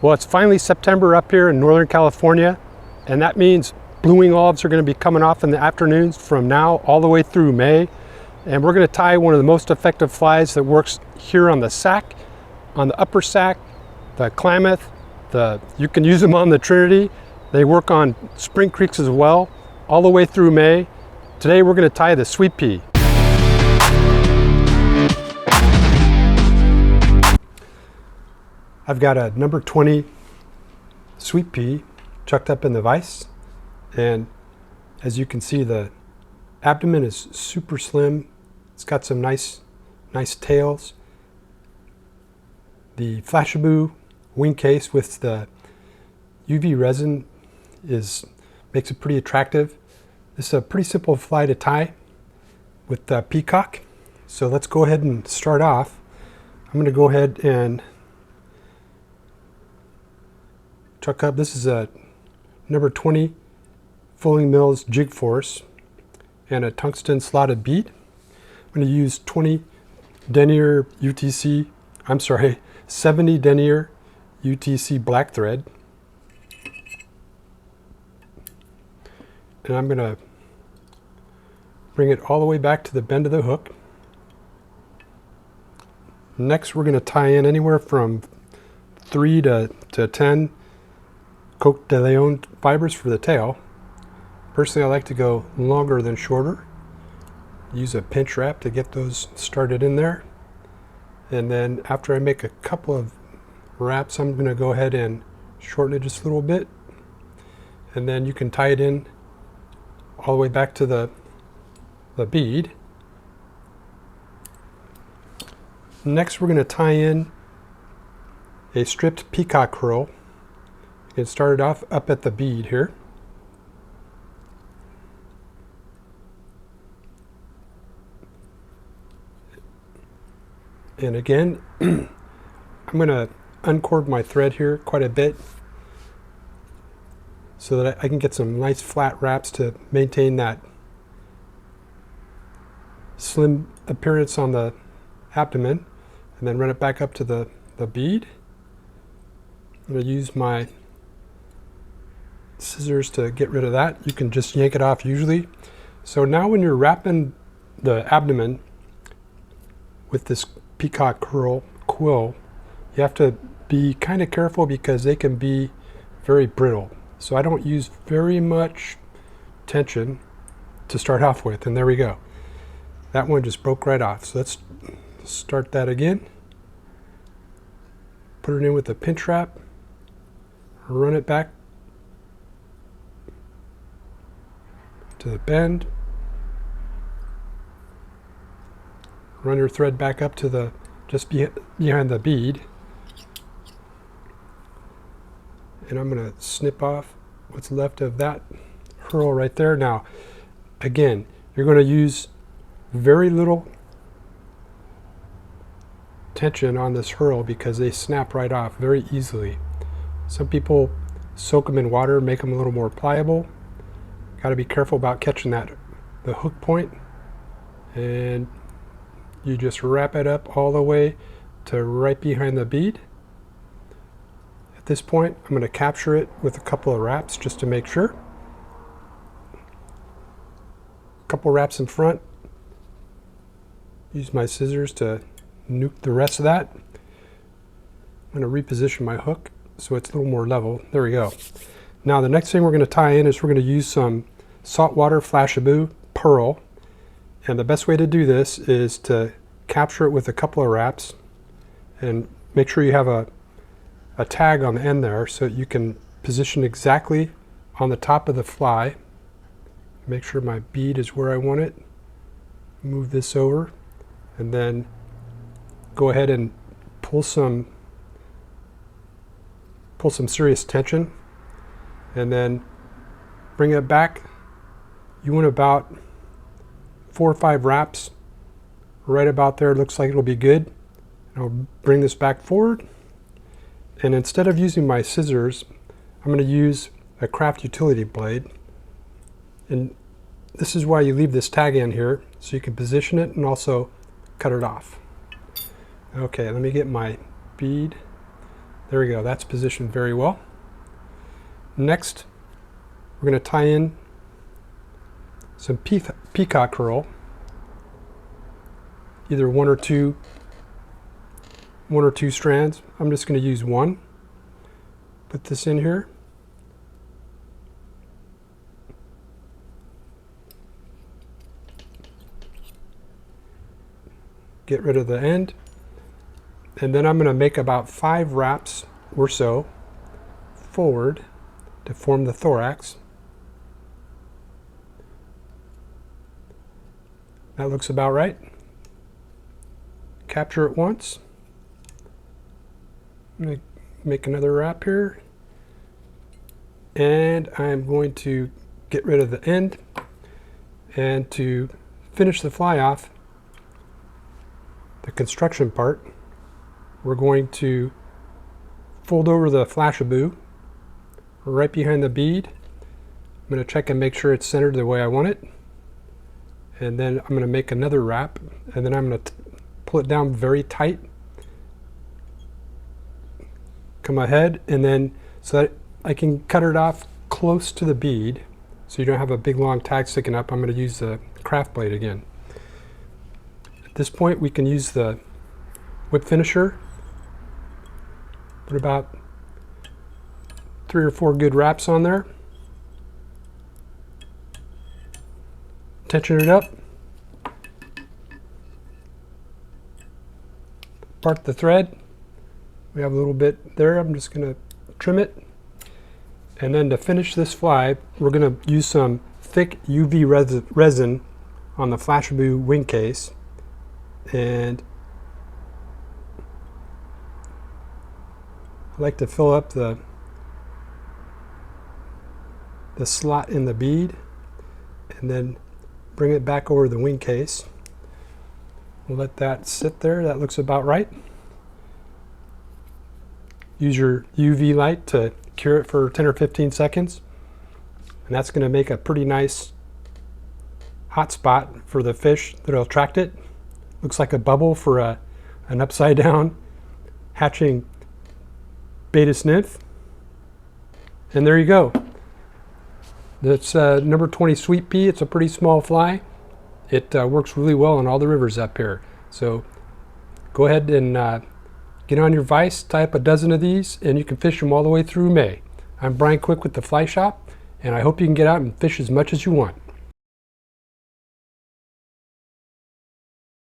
Well, it's finally September up here in Northern California, and that means blue-wing olives are going to be coming off in the afternoons from now all the way through May. And we're going to tie one of the most effective flies that works here on the sac, on the upper sac, the Klamath, you can use them on the Trinity. They work on spring creeks as well, all the way through May. Today we're going to tie the Sweet Pea. I've got a number 20 Sweet Pea chucked up in the vise, and as you can see, the abdomen is super slim. It's got some nice tails. The Flashaboo wing case with the UV resin makes it pretty attractive. This is a pretty simple fly to tie with the peacock. So let's go ahead and start off. I'm going to go ahead and chuck up. This is a number 20 Fulling Mills jig force and a tungsten slotted bead. I'm going to use 70 denier UTC black thread. And I'm going to bring it all the way back to the bend of the hook. Next, we're going to tie in anywhere from 3 to 10 Coque de Leon fibers for the tail. Personally, I like to go longer than shorter. Use a pinch wrap to get those started in there. And then after I make a couple of wraps, I'm going to go ahead and shorten it just a little bit. And then you can tie it in all the way back to the bead. Next, we're going to tie in a stripped peacock curl. Get started off up at the bead here. And again, I'm going to uncord my thread here quite a bit so that I can get some nice flat wraps to maintain that slim appearance on the abdomen, and then run it back up to the bead. I'm going to use my scissors to get rid of that. You can just yank it off usually. So now when you're wrapping the abdomen with this peacock curl quill, you have to be kind of careful because they can be very brittle. So I don't use very much tension to start off with, and there we go. That one just broke right off. So let's start that again. Put it in with a pinch wrap, run it back to the bend, run your thread back up to just behind the bead, and I'm going to snip off what's left of that curl right there. Now again, you're going to use very little tension on this hurl because they snap right off very easily. Some people soak them in water, make them a little more pliable. Got to be careful about catching the hook point, and you just wrap it up all the way to right behind the bead. At this point, I'm going to capture it with a couple of wraps just to make sure. A couple wraps in front. Use my scissors to nuke the rest of that. I'm going to reposition my hook so it's a little more level. There we go. Now the next thing we're going to tie in is we're going to use some saltwater Flashaboo pearl. And the best way to do this is to capture it with a couple of wraps and make sure you have a tag on the end there so you can position exactly on the top of the fly. Make sure my bead is where I want it. Move this over and then go ahead and pull some serious tension, and then bring it back. You want about 4 or 5 wraps right about there. Looks like it'll be good. I'll bring this back forward, and instead of using my scissors, I'm going to use a craft utility blade. And this is why you leave this tag in here, so you can position it and also cut it off. Okay, let me get my bead There we go, that's positioned very well. Next, we're going to tie in some peacock herl, either one or two strands. I'm just going to use one. Put this in here. Get rid of the end. And then I'm going to make about 5 wraps or so forward to form the thorax. That looks about right. Capture it once. I'm going to make another wrap here. And I'm going to get rid of the end. And to finish the fly off, the construction part, we're going to fold over the Flashabou right behind the bead. I'm going to check and make sure it's centered the way I want it. And then I'm going to make another wrap, and then I'm going to pull it down very tight. Come ahead, and then so that I can cut it off close to the bead so you don't have a big long tag sticking up. I'm going to use the craft blade again. At this point, we can use the whip finisher. Put about 3 or 4 good wraps on there. Tension it up. Part the thread. We have a little bit there. I'm just going to trim it. And then to finish this fly, we're going to use some thick UV resin on the Flashabou wing case. And I like to fill up the slot in the bead and then bring it back over the wing case. We'll let that sit there. That looks about right. Use your UV light to cure it for 10 or 15 seconds. And that's going to make a pretty nice hot spot for the fish that'll attract it. Looks like a bubble for an upside down hatching Baetis nymph. And there you go. That's number 20 Sweet Pea. It's a pretty small fly. It works really well on all the rivers up here. So go ahead and get on your vise, tie up a dozen of these, and you can fish them all the way through May. I'm Bryan Quick with the Fly Shop, and I hope you can get out and fish as much as you want.